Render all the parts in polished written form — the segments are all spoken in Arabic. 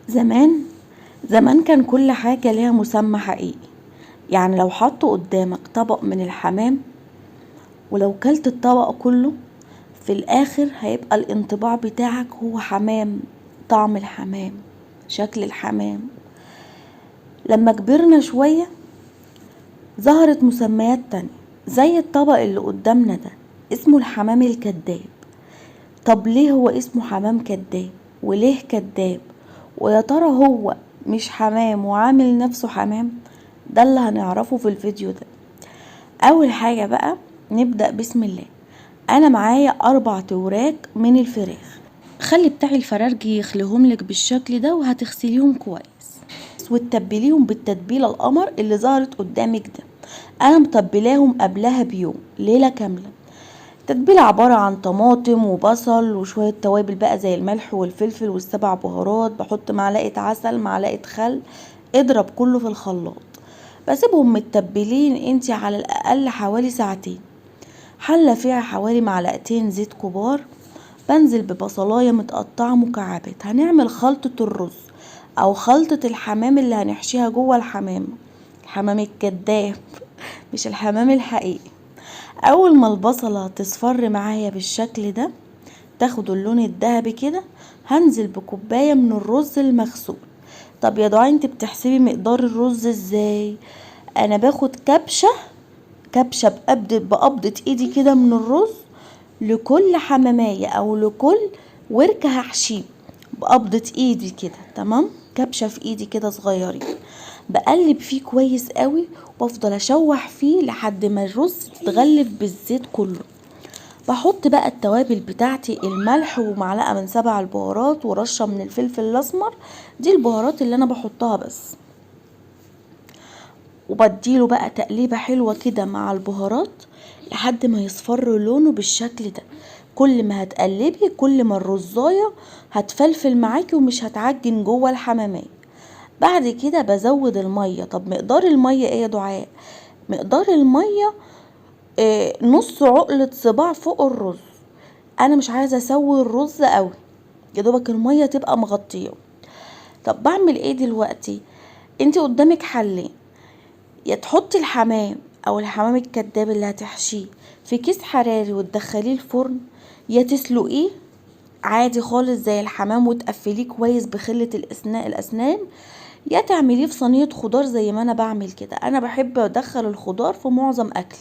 زمان زمان كان كل حاجة ليها مسمى حقيقي. يعني لو حطوا قدامك طبق من الحمام، ولو كلت الطبق كله، في الآخر هيبقى الانطباع بتاعك هو حمام، طعم الحمام، شكل الحمام. لما كبرنا شوية ظهرت مسميات تانية، زي الطبق اللي قدامنا ده، اسمه الحمام الكذاب. طب ليه هو اسمه حمام كذاب؟ وليه كذاب؟ ويا ترى هو مش حمام وعامل نفسه حمام؟ ده اللي هنعرفه في الفيديو ده. اول حاجة بقى نبدأ بسم الله. انا معايا 4 وراك من الفراخ. خلي بتاعي الفرارجي يخليهم لك بالشكل ده، وهتغسليهم كويس وتتبليهم بالتتبيلة القمر اللي ظهرت قدامك ده. انا متبلاهم قبلها بيوم، ليلة كاملة. التتبيلة عبارة عن طماطم وبصل وشوية توابل بقى زي الملح والفلفل والسبع بهارات، بحط معلقة عسل، معلقة خل، اضرب كله في الخلاط. بسيبهم متبلين انتي على الاقل حوالي ساعتين. حلة فيها حوالي معلقتين زيت كبار، بنزل ببصلاية متقطعة مكعبات. هنعمل خلطة الرز او خلطة الحمام اللي هنحشيها جوه الحمام، الحمام الكداب مش الحمام الحقيقي. اول ما البصلة تصفر معايا بالشكل ده، تاخد اللون الذهبي كده، هنزل بكوباية من الرز المغسول. طب يا دعاء انت بتحسبي مقدار الرز ازاي؟ انا باخد كبشة بقبضة ايدي كده من الرز لكل حمامية او لكل ورك هحشيه، بقبضة ايدي كده، تمام؟ كبشة في ايدي كده صغيرين. بقلب فيه كويس قوي، وافضل اشوح فيه لحد ما الرز يتغلف بالزيت كله. بحط بقى التوابل بتاعتي، الملح ومعلقة من 7 البهارات ورشة من الفلفل الاسمر. دي البهارات اللي انا بحطها بس. وبديله بقى تقليبة حلوة كده مع البهارات لحد ما يصفر لونه بالشكل ده. كل ما هتقلبي كل ما الرزاية هتفلفل معاكي ومش هتعجن جوه الحمامية. بعد كده بزود المية. طب مقدار المية ايه يا دعاء؟ مقدار المية نص عقلة صباع فوق الرز. انا مش عايزة اسوي الرز قوي، يا دوبك المية تبقى مغطيه. طب بعمل ايه دلوقتي؟ انت قدامك حلين، يا تحطي الحمام او الحمام الكداب اللي هتحشيه في كيس حراري وتدخليه الفرن، يا تسلقيه عادي خالص زي الحمام وتقفليه كويس بخلة الاسنان، يا تعمليه في صينية خضار زي ما انا بعمل كده. انا بحب ادخل الخضار في معظم اكلي.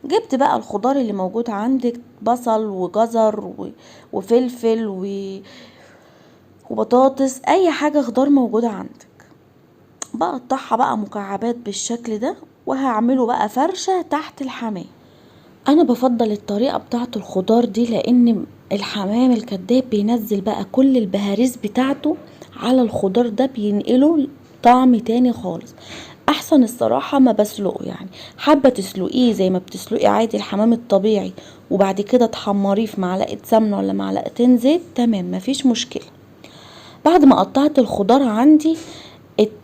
جبت بقى الخضار اللي موجود عندك، بصل وجزر وفلفل وبطاطس، اي حاجة خضار موجودة عندك، بقطعها بقى مكعبات بالشكل ده، وهعمله بقى فرشة تحت الحمام. انا بفضل الطريقة بتاعت الخضار دي لان الحمام الكداب بينزل بقى كل البهاريز بتاعته على الخضار ده، بينقله طعم تاني خالص. احسن الصراحة ما بسلقه، يعني حابة تسلقيه زي ما بتسلقي عادي الحمام الطبيعي، وبعد كده تحمريه في معلقة سمنة ولا معلقتين زيت، تمام مفيش مشكلة. بعد ما قطعت الخضار عندي،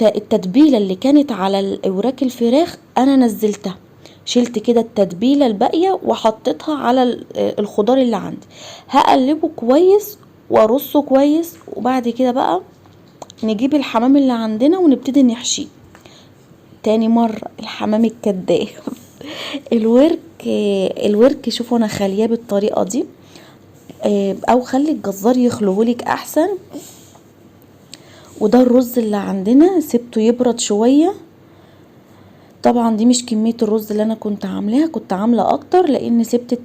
التتبيلة اللي كانت على اوراق الفراخ انا نزلتها، شلت كده التتبيلة الباقية وحطيتها على الخضار اللي عندي. هقلبه كويس وارصه كويس، وبعد كده بقى نجيب الحمام اللي عندنا ونبتدي نحشيه. تاني مرة الحمام الكداب الورك الورك شوفوا انا خالياه بالطريقة دي، او خلي الجزار يخلوهولك احسن. وده الرز اللي عندنا، سبته يبرد شوية. طبعا دي مش كمية الرز اللي انا كنت عاملاها، كنت عاملة اكتر لان سبت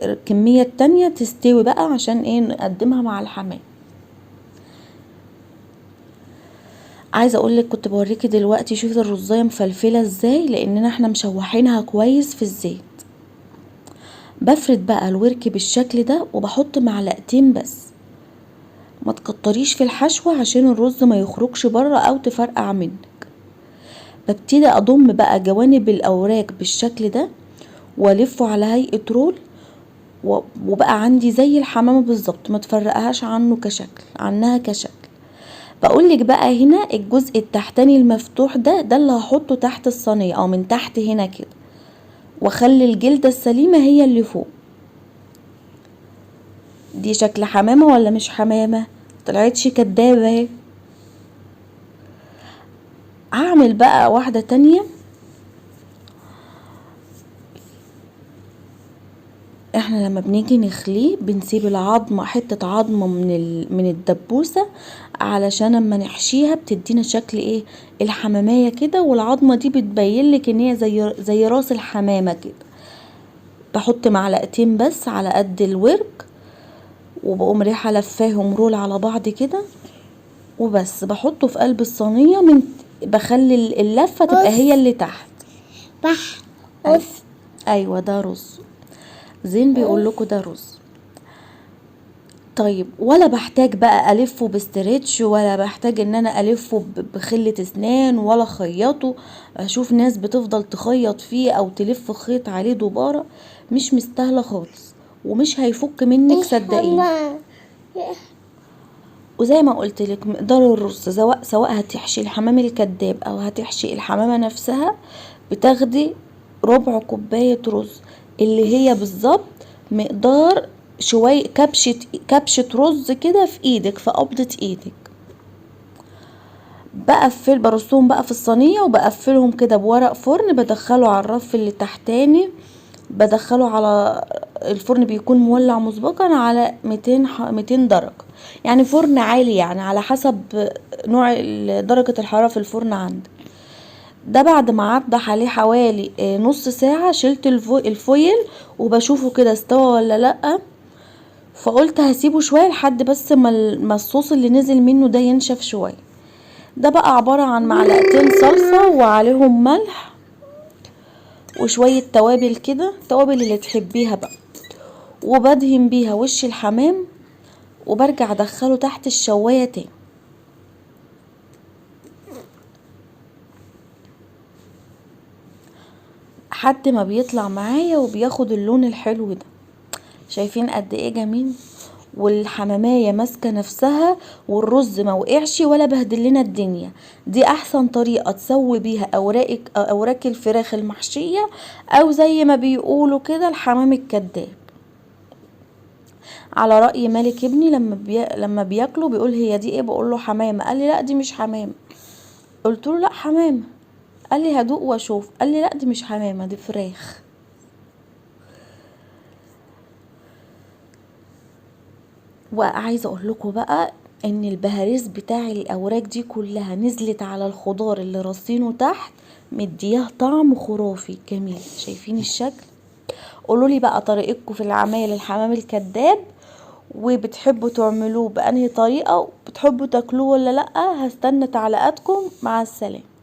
الكمية التانية تستوي بقى عشان ايه نقدمها مع الحمام. عايزة اقولك كنت بوريكي دلوقتي، شوفي الرزاية مفلفلة ازاي لاننا احنا مشوحينها كويس في الزيت. بفرد بقى الورك بالشكل ده وبحط معلقتين بس، ما تكتريش في الحشوة عشان الرز ما يخرجش بره او تفرقع منك. ببتدي اضم بقى جوانب الاوراق بالشكل ده والفه على هيئة رول، وبقى عندي زي الحمامة بالظبط، ما تفرقهاش عنها كشكل. بقولك بقى هنا الجزء التحتاني المفتوح ده اللي هحطه تحت الصينية او من تحت هنا كده، واخلي الجلدة السليمة هي اللي فوق. دي شكل حمامة ولا مش حمامة؟ طلعتش كدابة اهي. هعمل بقى واحدة تانية. احنا لما بنيجي نخليه بنسيب العظمة، حتة عظمة من الدبوسة، علشان اما نحشيها بتدينا شكل ايه، الحمامية كده، والعظمة دي بتبينلك ان هي زي راس الحمامة كده. بحط معلقتين بس على قد الورك، وبقوم ريحة لفاهم رول على بعض كده، وبس بحطه في قلب الصينية، بخلي اللفة تبقى هي اللي تحت. رز. ايوه ده رز. زين بيقول لكم ده رز. طيب، ولا بحتاج بقى الفه بستريتش، ولا بحتاج ان انا الفه بخلة اسنان ولا خيطه. اشوف ناس بتفضل تخيط فيه او تلف خيط عليه دبارة، مش مستاهلة خالص، ومش هيفك منك صدقيني. وزي ما قلت لك مقدار الرز، سواء هتحشي الحمام الكداب او هتحشي الحمامة نفسها، بتاخدي ربع كوباية رز، اللي هي بالظبط مقدار شوية كبشة رز كده في ايدك، في قبضة ايدك. برصهم بقى في الصينية، وبقفلهم كده بورق فرن، بدخله على الرف اللي تحتاني، بدخله على الفرن، بيكون مولع مسبقا على 200 درجة، يعني فرن عالي، يعني على حسب نوع درجة الحرارة في الفرن عندك. ده بعد ما عدى عليه حوالي نص ساعة، شلت الفويل وبشوفه كده استوى ولا لأ. فقلت هسيبه شوية لحد بس ما الصوص اللي نزل منه ده ينشف شوية. ده بقى عبارة عن معلقتين صلصة وعليهم ملح وشوية توابل كده، التوابل اللي تحبيها بقى، وبدهن بيها وش الحمام، وبرجع ادخله تحت الشواية تاني لحد ما بيطلع معايا وبياخد اللون الحلو ده. شايفين قد ايه جميل، والحمامية ماسكة نفسها، والرز ما وقعش ولا بهدل لنا الدنيا. دي احسن طريقة تسوي بيها اوراق الفراخ المحشية، او زي ما بيقولوا كده الحمام الكداب. على رأي مالك ابني لما بياكله بيقول هي دي ايه، بقول له حمامة، قال لي لا دي مش حمامة. قلت له لا حمامة، قال لي هدوق واشوف، قال لي لا دي مش حمامة دي فراخ. وعايزه اقول لكم بقى ان البهاريز بتاع الاوراق دي كلها نزلت على الخضار اللي رصينه تحت، مدياه طعم خرافي جميل. شايفين الشكل؟ قولوا لي بقى طريقتكم في العمايل الحمام الكداب، وبتحبوا تعملوه بأنهي طريقة، بتحبوا تاكلوه ولا لأ. هستنى تعليقاتكم. مع السلامة.